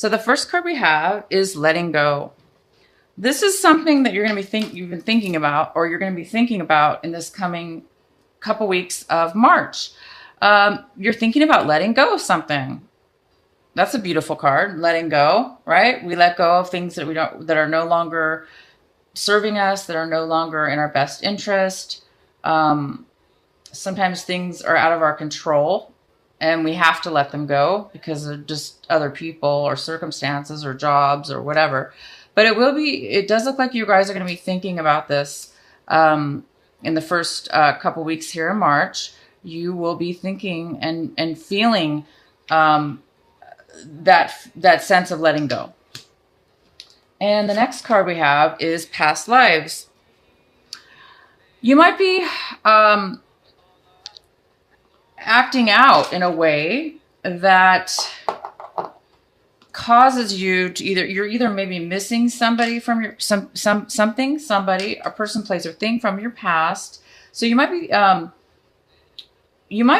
So the first card we have is letting go. This is something that you're going to be you've been thinking about, or you're going to be thinking about in this coming couple weeks of March. You're thinking about letting go of something. That's a beautiful card, letting go, right? We let go of things that that are no longer serving us, that are no longer in our best interest. Sometimes things are out of our control and we have to let them go because of just other people or circumstances or jobs or whatever. But it does look like you guys are going to be thinking about this in the first couple weeks here in March. You will be thinking and feeling that sense of letting go. And the next card we have is past lives. You might be acting out in a way that causes you to you're either maybe missing somebody from your somebody, a person, place, or thing from your past. So you might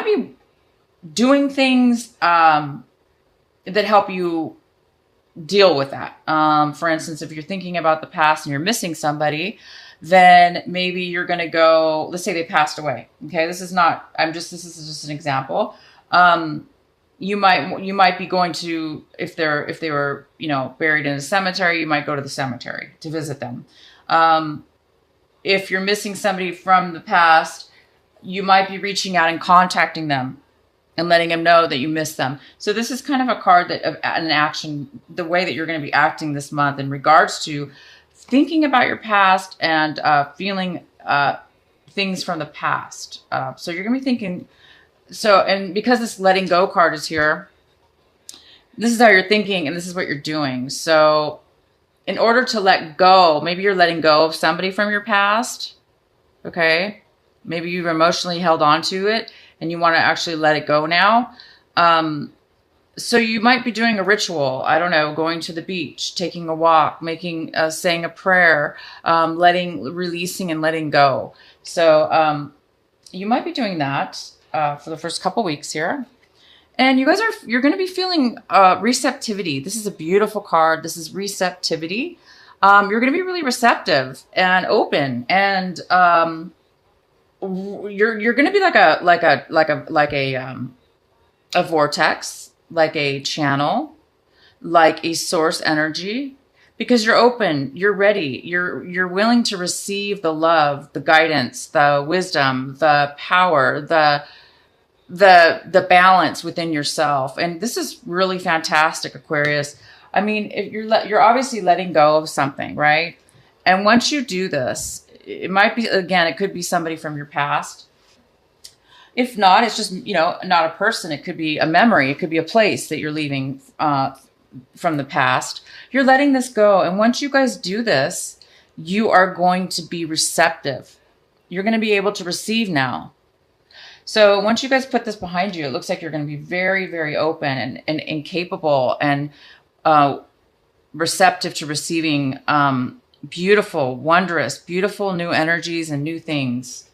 be doing things that help you deal with that. For instance, if you're thinking about the past and you're missing somebody, then maybe you're going to go, let's say they passed away. Okay. This is just an example. You might be going to, if they were, buried in a cemetery, you might go to the cemetery to visit them. If you're missing somebody from the past, you might be reaching out and contacting them and letting them know that you miss them. So this is kind of a card of an action, the way that you're going to be acting this month in regards to thinking about your past and feeling things from the past. So you're going to be thinking, and because this letting go card is here, this is how you're thinking and this is what you're doing. So in order to let go, maybe you're letting go of somebody from your past. Okay. Maybe you've emotionally held on to it and you want to actually let it go now. So you might be doing a ritual. I don't know, going to the beach, taking a walk, saying a prayer, releasing and letting go. So you might be doing that for the first couple weeks here. And you're going to be feeling receptivity. This is a beautiful card. This is receptivity. You're going to be really receptive and open, and you're going to be like a vortex, like a channel, like a source energy, because you're open, you're ready, you're willing to receive the love, the guidance, the wisdom, the power, the balance within yourself. And this is really fantastic, Aquarius. I mean, if you're obviously letting go of something, right? And once you do this, it might be, again, it could be somebody from your past. If not, it's just, not a person. It could be a memory. It could be a place that you're leaving from the past. You're letting this go. And once you guys do this, you are going to be receptive. You're going to be able to receive now. So once you guys put this behind you, it looks like you're going to be very, very open and capable and receptive to receiving beautiful, wondrous, beautiful new energies and new things.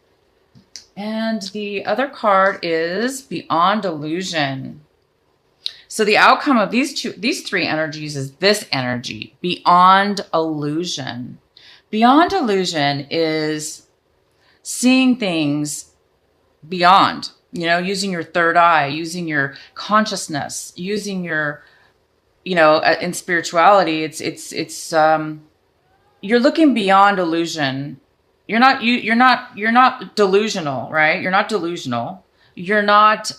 And the other card is Beyond Illusion. So the outcome of these three energies is this energy, Beyond Illusion. Beyond Illusion is seeing things beyond, using your third eye, using your consciousness, using your, in spirituality, it's you're looking beyond illusion. You're not delusional, right? You're not delusional. You're not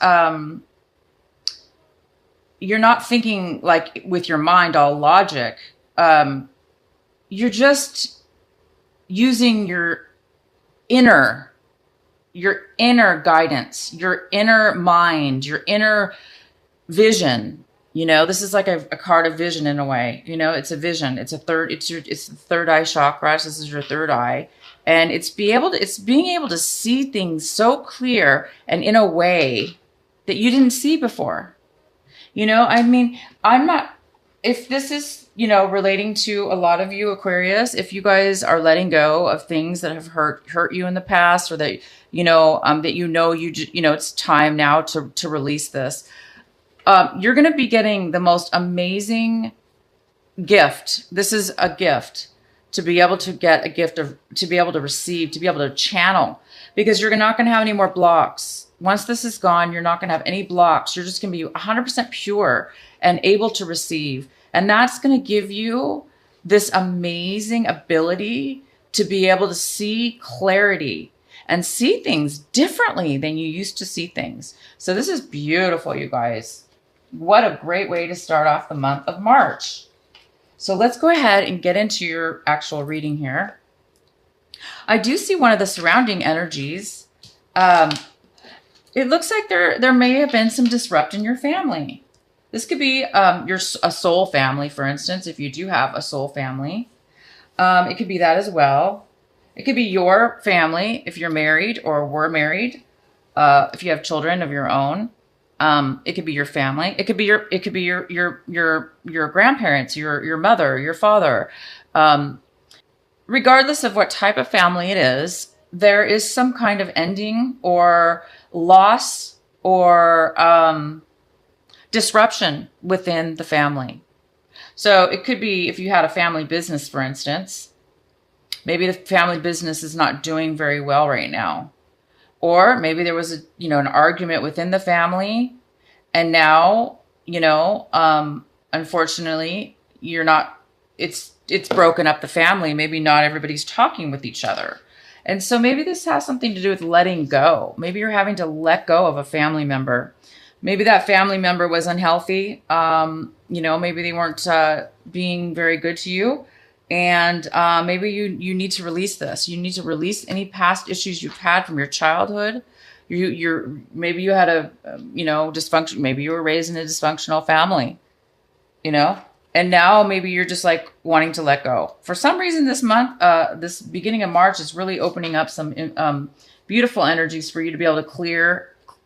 thinking like with your mind, all logic. You're just using your inner guidance, your inner mind, your inner vision. This is like a card of vision in a way. It's a vision. It's the third eye chakra. This is your third eye. And it's being able to see things so clear and in a way that you didn't see before. If this is, relating to a lot of you Aquarius, if you guys are letting go of things that have hurt you in the past, or that, it's time now to release this. You're going to be getting the most amazing gift. This is a gift to be able to get a gift of, to be able to receive, to be able to channel, because you're not going to have any more blocks. Once this is gone, you're not going to have any blocks. You're just going to be 100% pure and able to receive. And that's going to give you this amazing ability to be able to see clarity and see things differently than you used to see things. So this is beautiful, you guys. What a great way to start off the month of March. So let's go ahead and get into your actual reading here. I do see one of the surrounding energies. It looks like there may have been some disrupt in your family. This could be a soul family, for instance, if you do have a soul family. It could be that as well. It could be your family if you're married or were married. If you have children of your own. It could be your family. It could be your grandparents, your mother, your father. Regardless of what type of family it is, there is some kind of ending or loss or disruption within the family. So it could be if you had a family business, for instance, maybe the family business is not doing very well right now. Or maybe there was an argument within the family, and now, unfortunately, it's broken up the family. Maybe not everybody's talking with each other. And so maybe this has something to do with letting go. Maybe you're having to let go of a family member. Maybe that family member was unhealthy. Maybe they weren't being very good to you. And maybe you need to release this. You need to release any past issues you've had from your childhood. Maybe you had a dysfunction. Maybe you were raised in a dysfunctional family, and now maybe you're just like wanting to let go. For some reason, this month, this beginning of March is really opening up some beautiful energies for you to be able to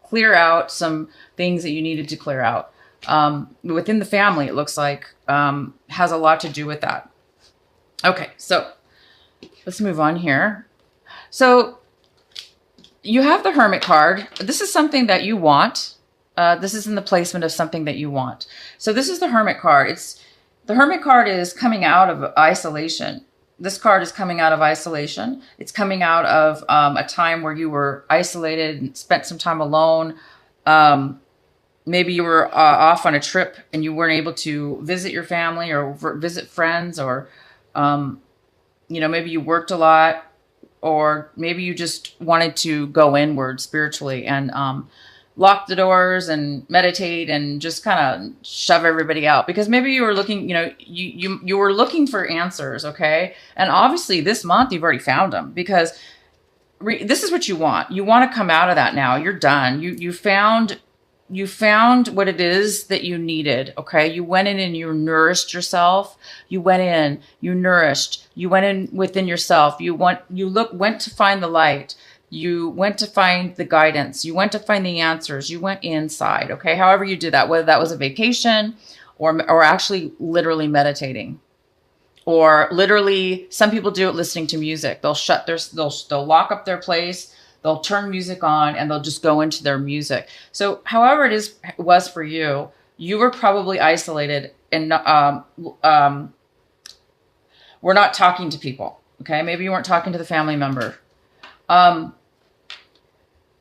clear out some things that you needed to clear out within the family. It looks like has a lot to do with that. Okay, so let's move on here. So you have the Hermit card. This is something that you want. This is in the placement of something that you want. So this is the Hermit card. The Hermit card is coming out of isolation. This card is coming out of isolation. It's coming out of a time where you were isolated and spent some time alone. Maybe you were off on a trip and you weren't able to visit your family or visit friends, or maybe you worked a lot, or maybe you just wanted to go inward spiritually and lock the doors and meditate and just kind of shove everybody out, because maybe you were looking, you were looking for answers. Okay. And obviously this month you've already found them, because this is what you want. You want to come out of that now. You're done. You found what it is that you needed. Okay. You went in and you nourished yourself. You went in, you nourished, you went in within yourself. Went to find the light. You went to find the guidance. You went to find the answers. You went inside. Okay. However you did that, whether that was a vacation or actually literally meditating, or literally some people do it listening to music. They'll lock up their place. They'll turn music on and they'll just go into their music. So however it was for you, you were probably isolated and were not talking to people. Okay. Maybe you weren't talking to the family member.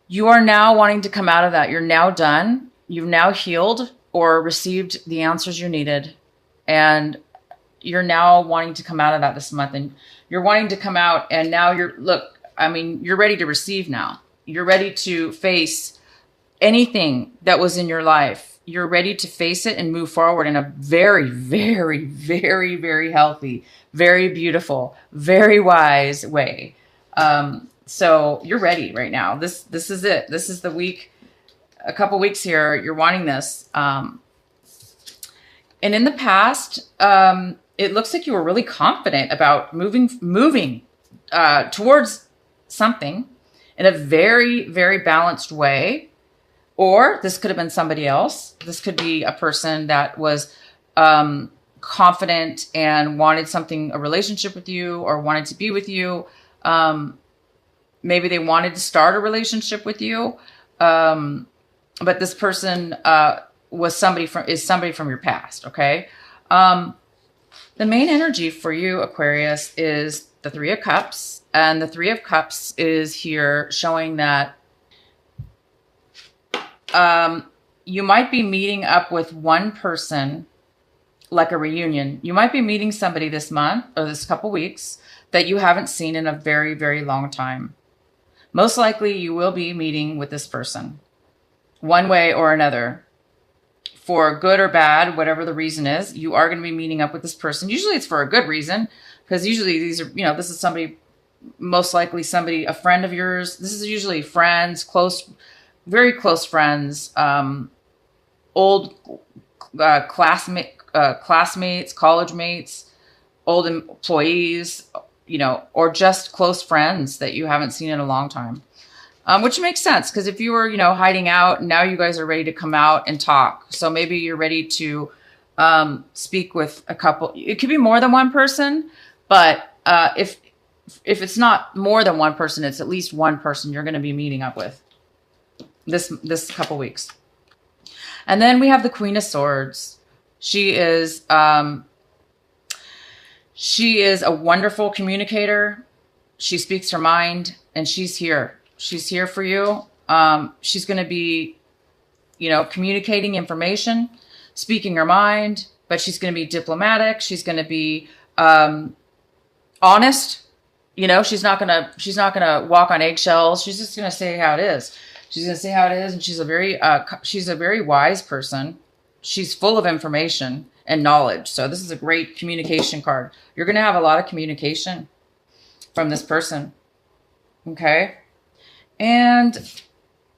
You are now wanting to come out of that. You're now done. You've now healed or received the answers you needed. And you're now wanting to come out of that this month. And you're wanting to come out, and now you're ready to receive now. You're ready to face anything that was in your life. You're ready to face it and move forward in a very, very, very, very healthy, very beautiful, very wise way. So you're ready right now. This is it. This is the week, a couple weeks here. You're wanting this. And in the past, it looks like you were really confident about moving towards something in a very, very balanced way. Or this could have been somebody else. This could be a person that was confident and wanted a relationship with you, or wanted to be with you. Maybe they wanted to start a relationship with you. But this person is somebody from your past. Okay. The main energy for you, Aquarius, is the Three of Cups, and the Three of Cups is here showing that you might be meeting up with one person, like a reunion. You might be meeting somebody this month or this couple weeks that you haven't seen in a very, very long time. Most likely you will be meeting with this person one way or another. For good or bad, whatever the reason is, you are going to be meeting up with this person. Usually it's for a good reason, because usually these are, this is somebody, most likely somebody, a friend of yours. This is usually friends, very close friends, old classmates, college mates, old employees, or just close friends that you haven't seen in a long time. Which makes sense, because if you were, hiding out, now you guys are ready to come out and talk. So maybe you're ready to speak with a couple. It could be more than one person, but if it's not more than one person, it's at least one person you're going to be meeting up with this couple weeks. And then we have the Queen of Swords. She is a wonderful communicator. She speaks her mind, and she's here. She's here for you. She's going to be, communicating information, speaking her mind, but she's going to be diplomatic. She's going to be honest. She's not going to walk on eggshells. She's just going to say how it is. She's going to say how it is, and she's a very wise person. She's full of information and knowledge. So this is a great communication card. You're going to have a lot of communication from this person. Okay. And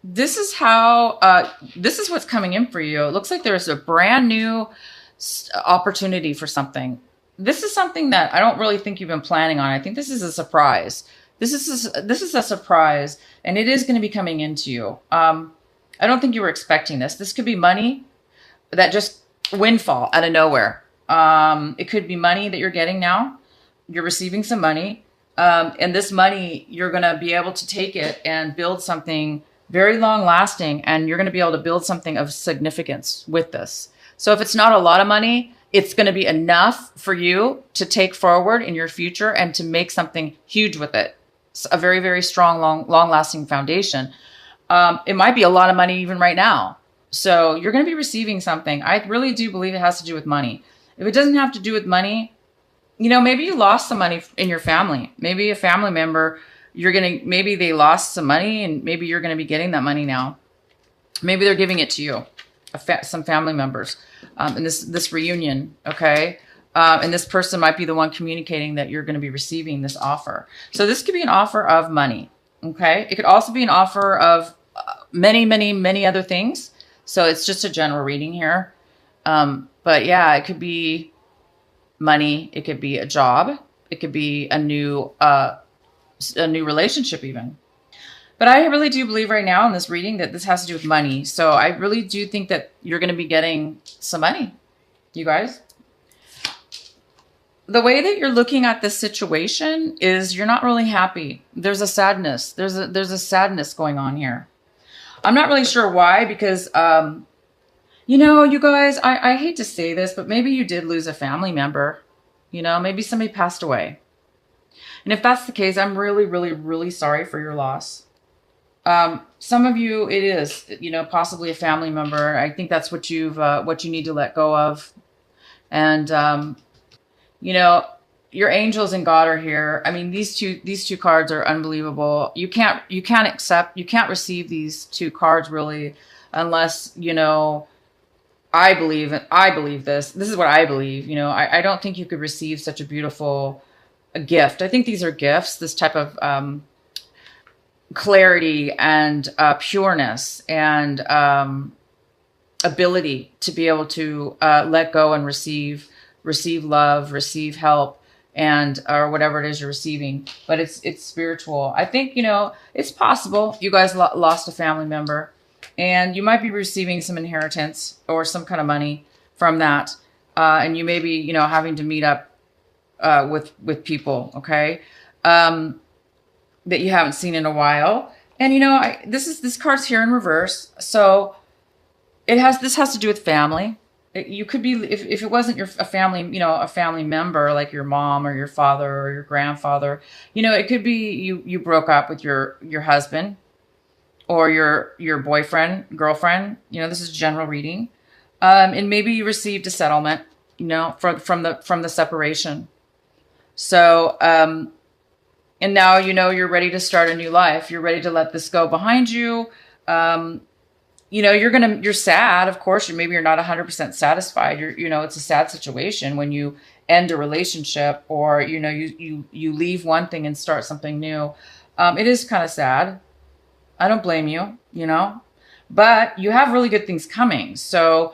this is this is what's coming in for you. It looks like there's a brand new opportunity for something. This is something that I don't really think you've been planning on. I think this is a surprise. This is a surprise, and it is going to be coming into you. I don't think you were expecting this. This could be money that just windfall out of nowhere. It could be money that you're getting now. You're receiving some money. And this money, you're going to be able to take it and build something very long lasting. And you're going to be able to build something of significance with this. So if it's not a lot of money, it's going to be enough for you to take forward in your future and to make something huge with it. It's a very, very strong, long lasting foundation. It might be a lot of money even right now. So you're going to be receiving something. I really do believe it has to do with money. If it doesn't have to do with money, maybe you lost some money in your family. Maybe a family member, maybe they lost some money, and maybe you're going to be getting that money now. Maybe they're giving it to you, some family members, in this reunion. Okay. And this person might be the one communicating that you're going to be receiving this offer. So this could be an offer of money. Okay. It could also be an offer of many, many, many other things. So it's just a general reading here. But yeah, it could be money. It could be a job. It could be a new relationship even. But I really do believe right now in this reading that this has to do with money. So I really do think that you're going to be getting some money, you guys. The way that you're looking at this situation is you're not really happy. There's a sadness. There's a sadness going on here. I'm not really sure why, because you guys, I hate to say this, but maybe you did lose a family member. Maybe somebody passed away. And if that's the case, I'm really, really, really sorry for your loss. Some of you, it is, possibly a family member. I think that's what you need to let go of. And, your angels and God are here. I mean, these two cards are unbelievable. You can't receive these two cards really unless, I believe this. This is what I believe. I don't think you could receive such a beautiful gift. I think these are gifts, this type of clarity and pureness and ability to be able to let go and receive love, receive help, and or whatever it is you're receiving. But it's spiritual. I think it's possible you guys lost a family member, and you might be receiving some inheritance or some kind of money from that, and you may be having to meet up with people, okay, that you haven't seen in a while. And this card's here in reverse, so this has to do with family. You could be, if it wasn't a family, a family member like your mom or your father or your grandfather, it could be you broke up with your husband or your boyfriend, girlfriend. This is general reading. And maybe you received a settlement, from the separation. So, and now, you're ready to start a new life. You're ready to let this go behind you. You're sad, of course. Maybe you're not 100% satisfied. It's a sad situation when you end a relationship, or, you leave one thing and start something new. It is kind of sad. I don't blame you, but you have really good things coming. So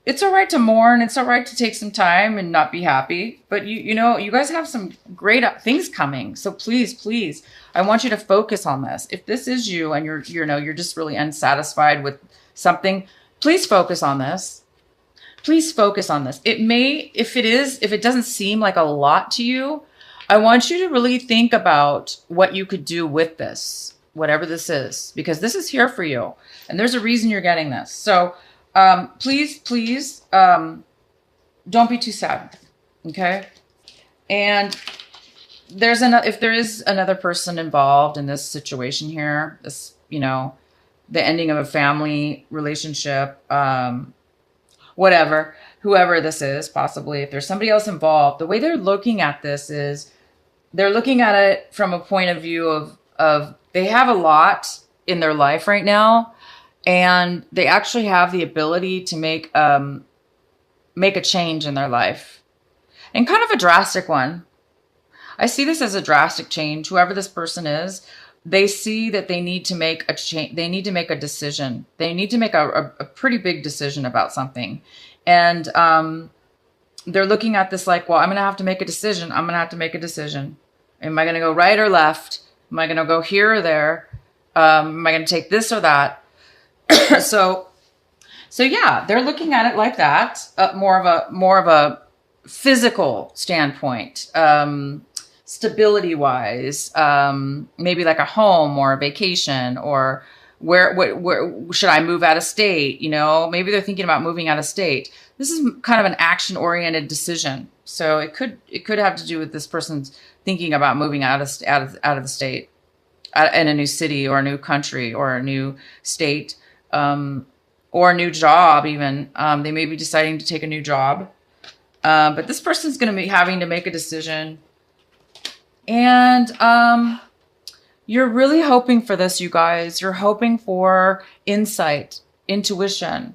it's all right to mourn. It's all right to take some time and not be happy. But you guys have some great things coming. So please, I want you to focus on this. If this is you and you're just really unsatisfied with something, please focus on this. Please focus on this. It may, if it doesn't seem like a lot to you, I want you to really think about what you could do with this, whatever this is, because this is here for you. And there's a reason you're getting this. So please, don't be too sad. Okay. And if there is another person involved in this situation here, this, the ending of a family relationship, whoever this is, possibly, if there's somebody else involved, the way they're looking at this is they're looking at it from a point of view of they have a lot in their life right now. And they actually have the ability to make a change in their life, and kind of a drastic one. I see this as a drastic change. Whoever this person is, they see that they need to make a change. They need to make a decision. They need to make a pretty big decision about something. And they're looking at this like, well, I'm going to have to make a decision. I'm going to have to make a decision. Am I going to go right or left? Am I going to go here or there? Am I going to take this or that? So yeah, they're looking at it like that, more of a physical standpoint, stability wise, maybe like a home or a vacation, or where should I move out of state? Maybe they're thinking about moving out of state. This is kind of an action oriented decision. So it could have to do with this person's thinking about moving out of the state, in a new city or a new country or a new state. Or a new job even. They may be deciding to take a new job. But this person's going to be having to make a decision. And you're really hoping for this, you guys. You're hoping for insight, intuition,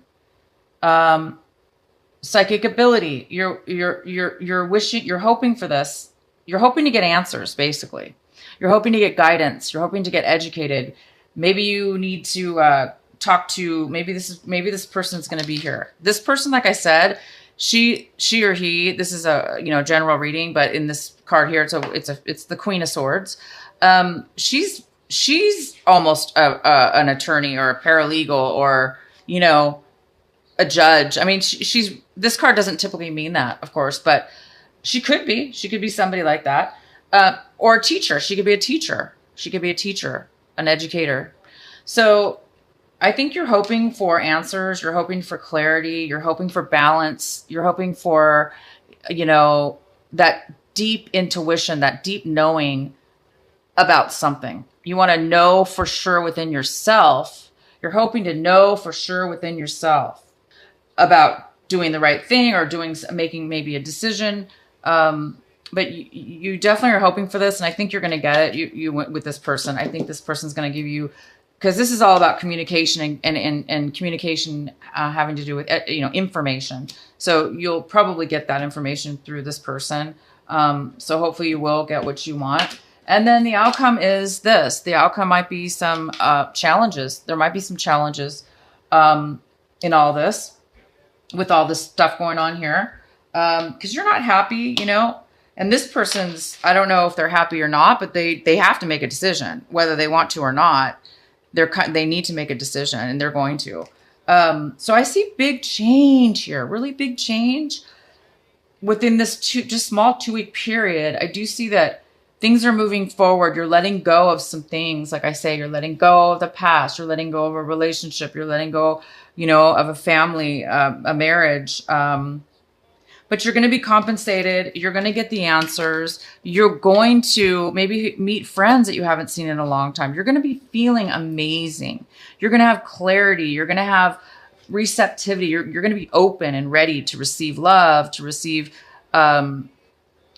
psychic ability. You're wishing, you're hoping for this. You're hoping to get answers, basically. You're hoping to get guidance. You're hoping to get educated. Maybe you need to talk to, maybe this person is going to be here. This person, like I said, she or he, this is a, general reading, but in this card here, it's the Queen of Swords. She's almost an attorney or a paralegal or, a judge. I mean, this card doesn't typically mean that, of course, but she could be somebody like that. Or a teacher. She could be a teacher. An educator. So I think you're hoping for answers. You're hoping for clarity. You're hoping for balance. You're hoping for, that deep intuition, that deep knowing about something. You want to know for sure within yourself. You're hoping to know for sure within yourself about doing the right thing or making maybe a decision. But you definitely are hoping for this. And I think you're going to get it. You went with this person. I think this person's going to give you, because this is all about communication and communication having to do with, information. So you'll probably get that information through this person. So hopefully you will get what you want. And then the outcome is this. The outcome might be some challenges. There might be some challenges in all this, with all this stuff going on here. Because you're not happy, And this person's, I don't know if they're happy or not, but they have to make a decision, whether they want to or not. They need to make a decision, and they're going to. So I see big change here, really big change within this just small 2-week period. I do see that things are moving forward. You're letting go of some things. Like I say, you're letting go of the past. You're letting go of a relationship. You're letting go, you know, of a family, a marriage. But you're going to be compensated. You're going to get the answers. You're going to maybe meet friends that you haven't seen in a long time. You're going to be feeling amazing. You're going to have clarity. You're going to have receptivity. You're going to be open and ready to receive love, to receive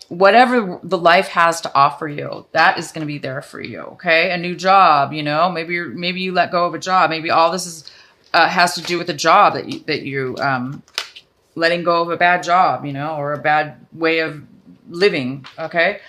whatever the life has to offer you. That is going to be there for you. Okay. A new job, you know, maybe you let go of a job. Maybe all this is, has to do with a job that you letting go of a bad job, you know, or a bad way of living. Okay.